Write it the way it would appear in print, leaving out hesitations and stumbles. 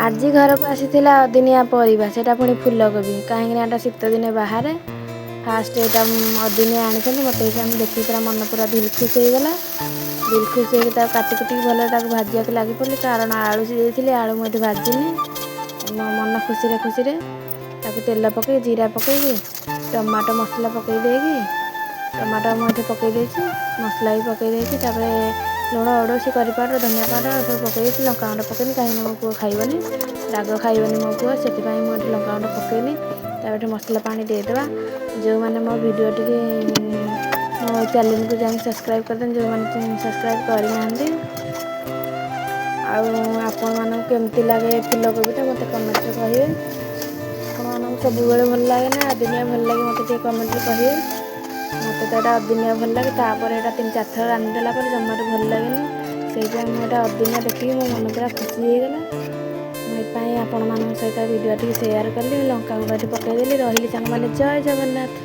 ଆଜି ଘରକୁ ଆସିଥିଲା ଅଦିନିଆ ପରିବା, ସେଇଟା ପୁଣି ଫୁଲକୋବି। କାହିଁକିନା ଏଇଟା ଶୀତ ଦିନେ ବାହାରେ। ଫାଷ୍ଟ ଏଇଟା ଅଦିନିଆ ଆଣିଛନ୍ତି, ମୋତେ ଏଇଟା ଦେଖିକି ପୁରା ମନ ପୁରା ଦିଲ୍ ଖୁସି ହେଇଗଲା। ଦିଲ୍ ଖୁସି ହେଇକି ତାକୁ କାଟି କୁଟିକି ଭଲରେ ତାକୁ ଭାଜିବାକୁ ଲାଗି ପଡ଼ିଲି, କାରଣ ଆଳୁ ସିଝେଇଥିଲି, ଆଳୁ ମୁଁ ଏଠି ଭାଜିନି। ମୋ ମନ ଖୁସିରେ ତାକୁ ତେଲ ପକେଇ ଜିରା ପକେଇକି ଟମାଟୋ ମସଲା ପକେଇ ଦେଇକି, ଟମାଟୋ ମୁଁ ଏଠି ପକେଇ ଦେଇଛି, ମସଲା ବି ପକେଇ ଦେଇଛି। ତାପରେ ଲୁଣ ଅଡ଼ସି କରି ପାଉଡ଼ର ଧନିଆ ପାଉଡ଼ର ସବୁ ପକେଇ ଦେଇଛି। ଲଙ୍କାଗୁଣ୍ଡ ପକେଇନି, କାହିଁକି ମୋ ପୁଅ ଖାଇବନି, ରାଗ ଖାଇବନି ମୋ ପୁଅ, ସେଥିପାଇଁ ମୁଁ ଏଠି ଲଙ୍କାଗୁଣ୍ଡ ପକେଇନି। ତାପରେ ଏଠି ମସଲା ପାଣି ଦେଇଦେବା। ଯେଉଁମାନେ ମୋ ଭିଡ଼ିଓଟିକି ମୋ ଚ୍ୟାନେଲକୁ ଯାଇକି ସବସ୍କ୍ରାଇବ୍ କରିଦେବେ, ଯେଉଁମାନେ ସବସ୍କ୍ରାଇବ୍ କରିନାହାନ୍ତି। ଆଉ ଆପଣମାନଙ୍କୁ କେମିତି ଲାଗେ ଫୁଲକୋବିଟା ମୋତେ କମେଣ୍ଟରେ କହିବେ। ଆପଣମାନଙ୍କୁ ସବୁବେଳେ ଭଲ ଲାଗେ ନା ଅଦିନିଆ ଭଲ ଲାଗେ, ମୋତେ ଟିକେ କମେଣ୍ଟରେ କହିବେ। ମୋତେ ତ ଏଇଟା ଅଦିନିଆ ଭଲ ଲାଗେ, ତାପରେ ଏଇଟା 3-4 ଥର ରାନ୍ଧିଦେଲା ପରେ ଜମାରୁ ଭଲ ଲାଗେନି। ସେଇଥିପାଇଁ ମୁଁ ଏଇଟା ଅଦିନିଆ ଦେଖିକି ମୋ ମନ ପୁରା ଖୁସି ହେଇଗଲା। ମୁଁ ଏଥିପାଇଁ ଆପଣମାନଙ୍କ ସହିତ ଭିଡ଼ିଓ ଟିକେ ସେୟାର କଲି। ଲଙ୍କାଗୁଣ୍ଡ ଏଠି ପକେଇଦେଲି। ରହିଲି ସାଙ୍ଗମାନେ, ଜୟ ଜଗନ୍ନାଥ।